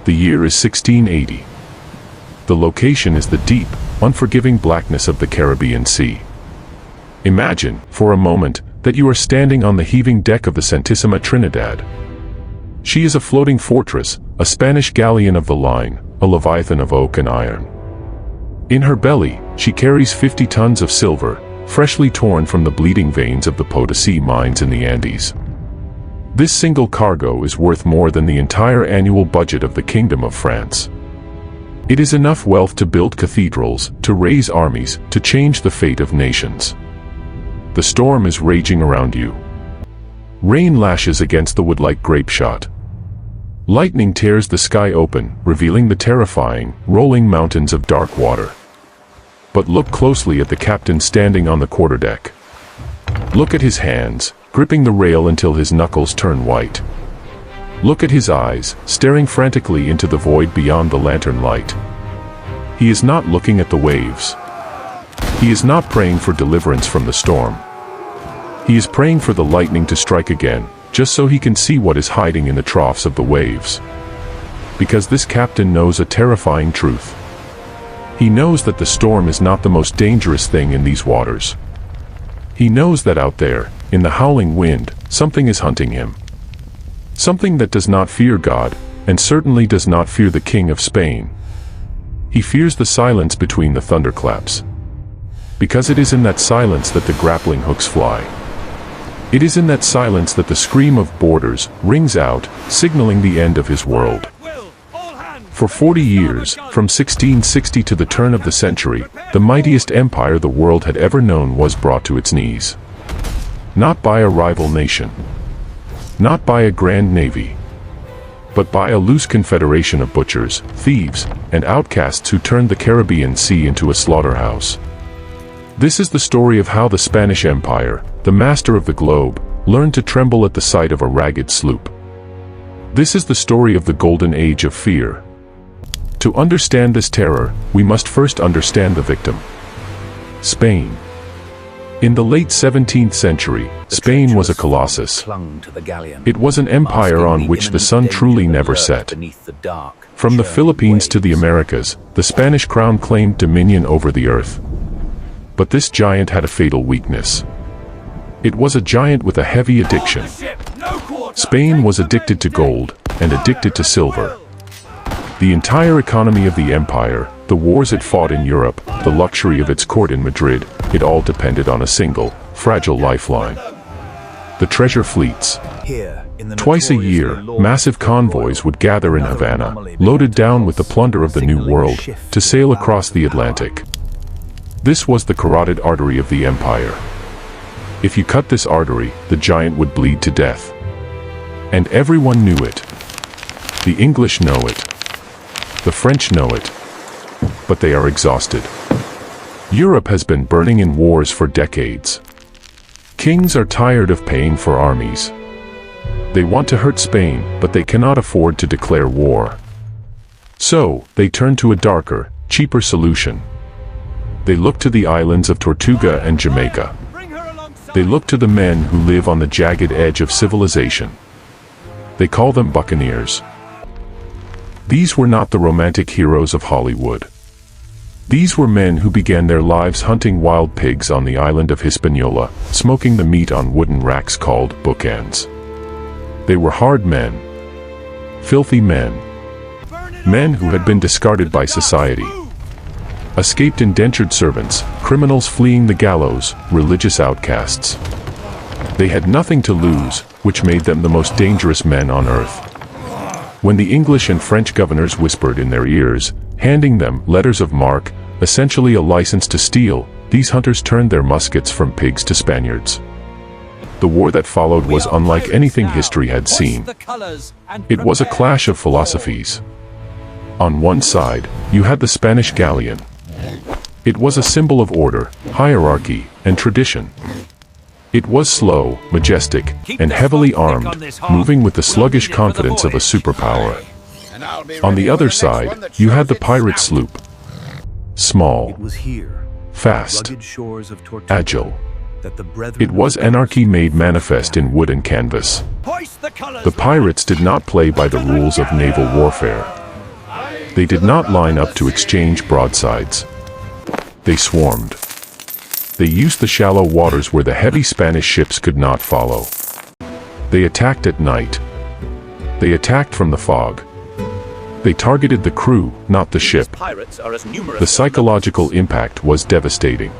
The year is 1680. The location is the deep, unforgiving blackness of the Caribbean Sea. Imagine, for a moment, that you are standing on the heaving deck of the Santísima Trinidad. She is a floating fortress, a Spanish galleon of the line, a leviathan of oak and iron. In her belly, she carries 50 tons of silver, freshly torn from the bleeding veins of the Piracy mines in the Andes. This single cargo is worth more than the entire annual budget of the Kingdom of France. It is enough wealth to build cathedrals, to raise armies, to change the fate of nations. The storm is raging around you. Rain lashes against the wood like grape shot. Lightning tears the sky open, revealing the terrifying, rolling mountains of dark water. But look closely at the captain standing on the quarterdeck. Look at his hands, gripping the rail until his knuckles turn white. Look at his eyes, staring frantically into the void beyond the lantern light. He is not looking at the waves. He is not praying for deliverance from the storm. He is praying for the lightning to strike again, just so he can see what is hiding in the troughs of the waves. Because this captain knows a terrifying truth. He knows that the storm is not the most dangerous thing in these waters. He knows that out there, in the howling wind, something is hunting him. Something that does not fear God, and certainly does not fear the King of Spain. He fears the silence between the thunderclaps. Because it is in that silence that the grappling hooks fly. It is in that silence that the scream of boarders rings out, signaling the end of his world. For 40 years, from 1660 to the turn of the century, the mightiest empire the world had ever known was brought to its knees. Not by a rival nation. Not by a grand navy. But by a loose confederation of butchers, thieves, and outcasts who turned the Caribbean Sea into a slaughterhouse. This is the story of how the Spanish Empire, the master of the globe, learned to tremble at the sight of a ragged sloop. This is the story of the golden age of fear. To understand this terror, we must first understand the victim. Spain. In the late 17th century, Spain was a colossus. It was an empire on which the sun truly never set. From the Philippines to the Americas, the Spanish crown claimed dominion over the earth. But this giant had a fatal weakness. It was a giant with a heavy addiction. Spain was addicted to gold, and addicted to silver. The entire economy of the empire, the wars it fought in Europe, the luxury of its court in Madrid, it all depended on a single, fragile lifeline. The treasure fleets. Twice a year, massive convoys would gather in Havana, loaded down with the plunder of the New World, to sail across the Atlantic. This was the carotid artery of the empire. If you cut this artery, the giant would bleed to death. And everyone knew it. The English know it. The French know it. But they are exhausted. Europe has been burning in wars for decades. Kings are tired of paying for armies. They want to hurt Spain, but they cannot afford to declare war. So, they turn to a darker, cheaper solution. They look to the islands of Tortuga and Jamaica. They look to the men who live on the jagged edge of civilization. They call them Buccaneers. These were not the romantic heroes of Hollywood. These were men who began their lives hunting wild pigs on the island of Hispaniola, smoking the meat on wooden racks called bookends. They were hard men. Filthy men. Men who had been discarded by society. Escaped indentured servants, criminals fleeing the gallows, religious outcasts. They had nothing to lose, which made them the most dangerous men on earth. When the English and French governors whispered in their ears, handing them letters of marque, essentially a license to steal, these hunters turned their muskets from pigs to Spaniards. The war that followed was unlike anything history had seen. It was a clash of philosophies. On one side, you had the Spanish galleon. It was a symbol of order, hierarchy, and tradition. It was slow, majestic, and heavily armed, moving with the sluggish confidence of a superpower. On the other side, you had the pirate sloop. Small, fast, agile. It was anarchy made manifest in wood and canvas. The pirates did not play by the rules of naval warfare. They did not line up to exchange broadsides. They swarmed. They used the shallow waters where the heavy Spanish ships could not follow. They attacked at night. They attacked from the fog. They targeted the crew, not the ship. The psychological impact was devastating.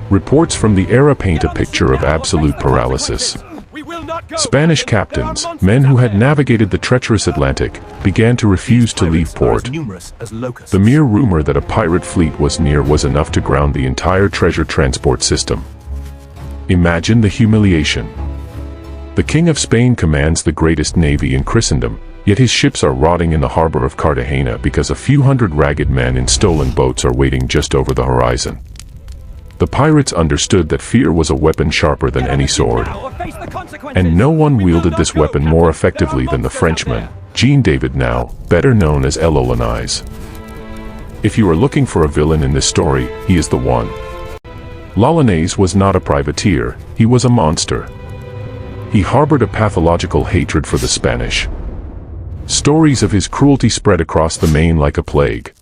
Reports from the era paint a picture of absolute paralysis. Spanish captains, men who had navigated the treacherous Atlantic, began to refuse to leave port. The mere rumor that a pirate fleet was near was enough to ground the entire treasure transport system. Imagine the humiliation. The King of Spain commands the greatest navy in Christendom, yet his ships are rotting in the harbor of Cartagena because a few hundred ragged men in stolen boats are waiting just over the horizon. The pirates understood that fear was a weapon sharper than any sword. And no one wielded this weapon more effectively than the Frenchman, Jean David Now, better known as l'Olonais. If you are looking for a villain in this story, he is the one. L'Olonais was not a privateer, he was a monster. He harbored a pathological hatred for the Spanish. Stories of his cruelty spread across the Main like a plague.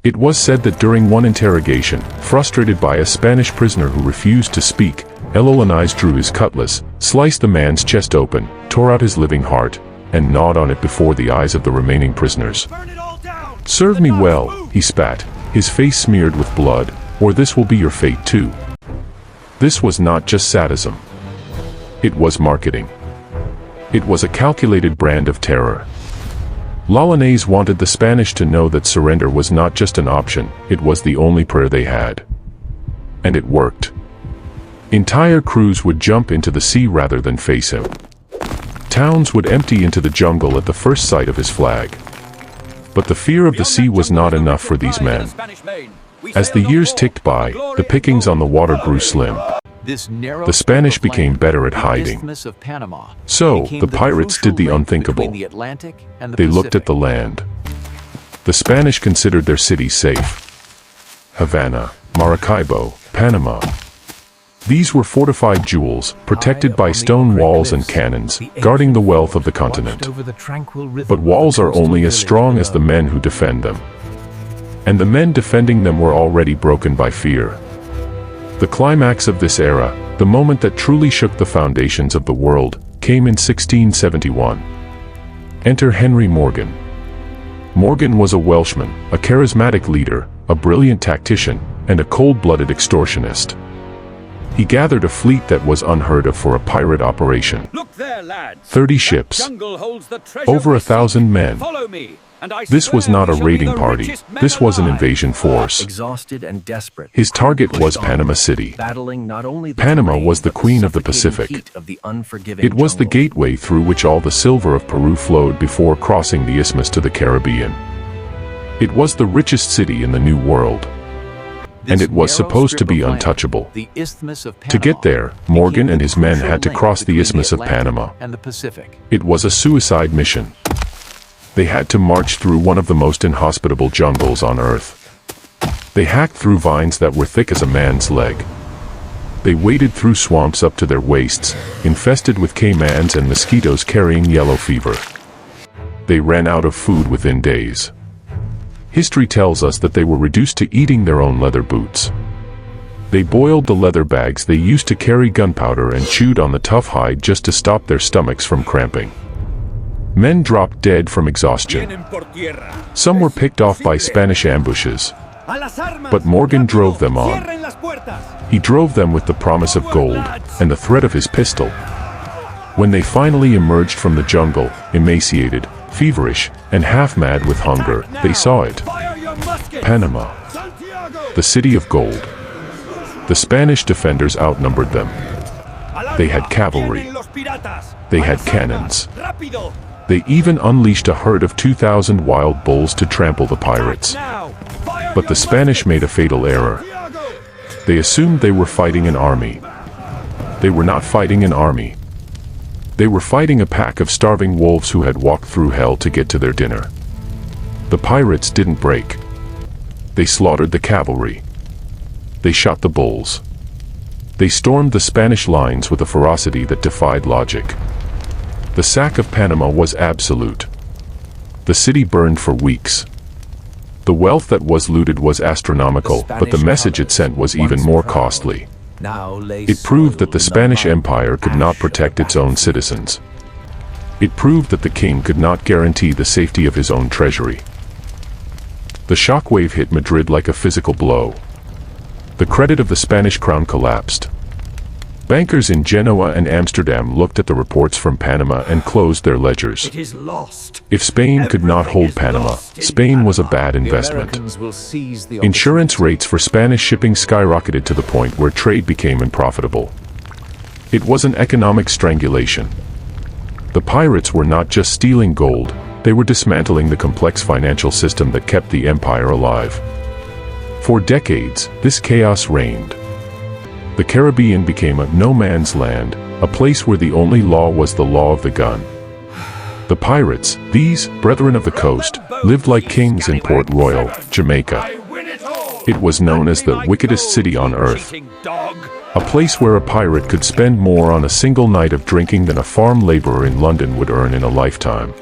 It was said that during one interrogation, frustrated by a Spanish prisoner who refused to speak, l'Olonais drew his cutlass, sliced the man's chest open, tore out his living heart, and gnawed on it before the eyes of the remaining prisoners. "Serve me well," he spat, his face smeared with blood, "or this will be your fate too." This was not just sadism. It was marketing. It was a calculated brand of terror. L'Olonais wanted the Spanish to know that surrender was not just an option, it was the only prayer they had. And it worked. Entire crews would jump into the sea rather than face him. Towns would empty into the jungle at the first sight of his flag. But the fear of the sea was not enough for these men. As the years ticked by, the pickings on the water grew slim. The Spanish became better at hiding. So, the pirates did the unthinkable. They looked at the land. The Spanish considered their cities safe. Havana, Maracaibo, Panama. These were fortified jewels, protected by stone walls and cannons, guarding the wealth of the continent. But walls are only as strong as the men who defend them. And the men defending them were already broken by fear. The climax of this era, the moment that truly shook the foundations of the world, came in 1671. Enter Henry Morgan. Morgan was a Welshman, a charismatic leader, a brilliant tactician, and a cold-blooded extortionist. He gathered a fleet that was unheard of for a pirate operation. Look there, lads. 30 ships, over 1,000 men. This was not a raiding party, this was an invasion force. Exhausted and desperate, his target was Panama City. Panama was the queen of the Pacific. It was the gateway through which all the silver of Peru flowed before crossing the isthmus to the Caribbean. It was the richest city in the New World. And it was supposed to be untouchable. To get there, Morgan and his men had to cross the Isthmus of Panama. It was a suicide mission. They had to march through one of the most inhospitable jungles on Earth. They hacked through vines that were thick as a man's leg. They waded through swamps up to their waists, infested with caimans and mosquitoes carrying yellow fever. They ran out of food within days. History tells us that they were reduced to eating their own leather boots. They boiled the leather bags they used to carry gunpowder and chewed on the tough hide just to stop their stomachs from cramping. Men dropped dead from exhaustion. Some were picked off by Spanish ambushes. But Morgan drove them on. He drove them with the promise of gold and the threat of his pistol. When they finally emerged from the jungle, emaciated, feverish, and half-mad with hunger, they saw it. Panama. The city of gold. The Spanish defenders outnumbered them. They had cavalry. They had cannons. They even unleashed a herd of 2,000 wild bulls to trample the pirates. But the Spanish made a fatal error. They assumed they were fighting an army. They were not fighting an army. They were fighting a pack of starving wolves who had walked through hell to get to their dinner. The pirates didn't break. They slaughtered the cavalry. They shot the bulls. They stormed the Spanish lines with a ferocity that defied logic. The sack of Panama was absolute. The city burned for weeks. The wealth that was looted was astronomical, but the message it sent was even more costly. It proved that the Spanish Empire could not protect its own citizens. It proved that the king could not guarantee the safety of his own treasury. The shockwave hit Madrid like a physical blow. The credit of the Spanish crown collapsed. Bankers in Genoa and Amsterdam looked at the reports from Panama and closed their ledgers. It is lost. If Spain could not hold Panama, Spain was a bad investment. Insurance rates for Spanish shipping skyrocketed to the point where trade became unprofitable. It was an economic strangulation. The pirates were not just stealing gold, they were dismantling the complex financial system that kept the empire alive. For decades, this chaos reigned. The Caribbean became a no-man's land, a place where the only law was the law of the gun. The pirates, these brethren of the coast, lived like kings in Port Royal, Jamaica. It was known as the wickedest city on earth. A place where a pirate could spend more on a single night of drinking than a farm laborer in London would earn in a lifetime.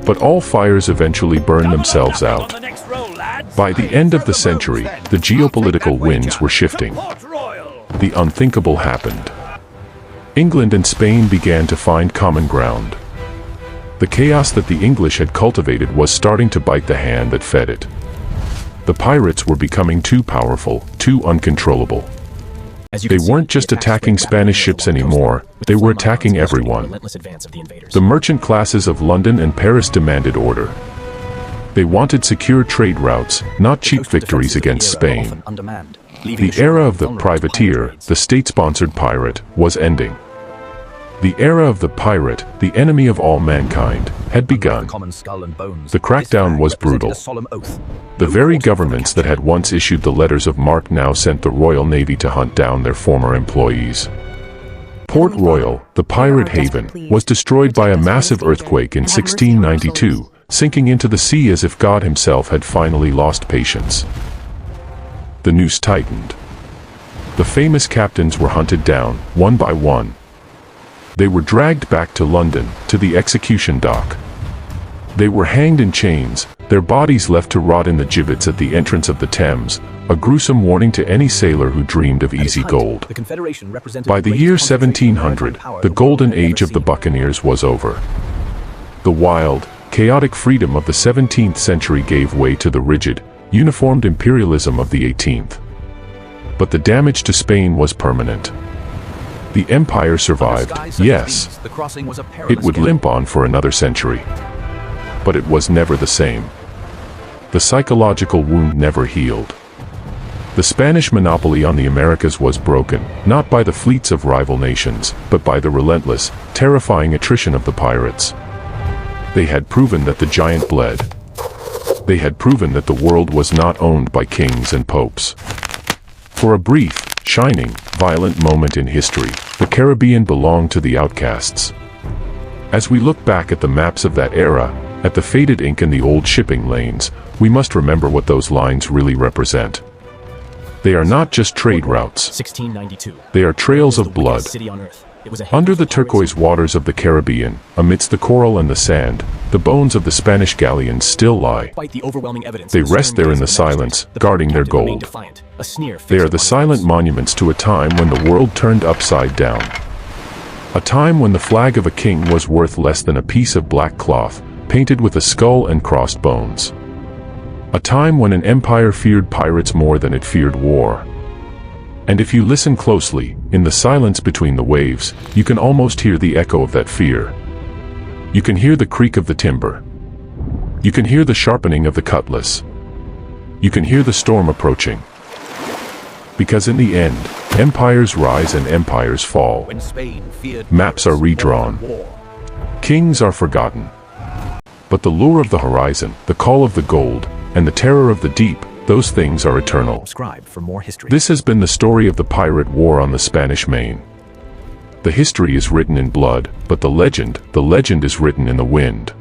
But all fires eventually burned themselves out. By the end of the century, the geopolitical winds were shifting. The unthinkable happened. England and Spain began to find common ground. The chaos that the English had cultivated was starting to bite the hand that fed it. The pirates were becoming too powerful, too uncontrollable. They weren't just attacking Spanish ships anymore, they were attacking everyone. The merchant classes of London and Paris demanded order. They wanted secure trade routes, not cheap victories against Spain. The era of the privateer, the state-sponsored pirate, was ending. The era of the pirate, the enemy of all mankind, had begun. The crackdown was brutal. The very governments that had once issued the letters of marque now sent the Royal Navy to hunt down their former employees. Port Royal, the pirate haven, was destroyed by a massive earthquake in 1692, sinking into the sea as if God himself had finally lost patience. The noose tightened. The famous captains were hunted down, one by one. They were dragged back to London, to the execution dock. They were hanged in chains, their bodies left to rot in the gibbets at the entrance of the Thames, a gruesome warning to any sailor who dreamed of easy gold. By the year 1700, the golden age of the Buccaneers was over. The wild, chaotic freedom of the 17th century gave way to the rigid, uniformed imperialism of the 18th. But the damage to Spain was permanent. The empire survived, yes. It would limp on for another century. But it was never the same. The psychological wound never healed. The Spanish monopoly on the Americas was broken, not by the fleets of rival nations, but by the relentless, terrifying attrition of the pirates. They had proven that the giant bled. They had proven that the world was not owned by kings and popes. For a brief, shining, violent moment in history, the Caribbean belonged to the outcasts. As we look back at the maps of that era, at the faded ink in the old shipping lanes, we must remember what those lines really represent. They are not just trade routes. 1692. They are trails of blood. Under the turquoise waters of the Caribbean, amidst the coral and the sand, the bones of the Spanish galleons still lie. They rest there in the silence, guarding their gold. They are the silent monuments to a time when the world turned upside down. A time when the flag of a king was worth less than a piece of black cloth, painted with a skull and crossed bones. A time when an empire feared pirates more than it feared war. And if you listen closely, in the silence between the waves, you can almost hear the echo of that fear. You can hear the creak of the timber. You can hear the sharpening of the cutlass. You can hear the storm approaching. Because in the end, empires rise and empires fall. Maps are redrawn. Kings are forgotten. But the lure of the horizon, the call of the gold, and the terror of the deep, those things are eternal. Subscribe for more history. This has been the story of the pirate war on the Spanish Main. The history is written in blood, but the legend is written in the wind.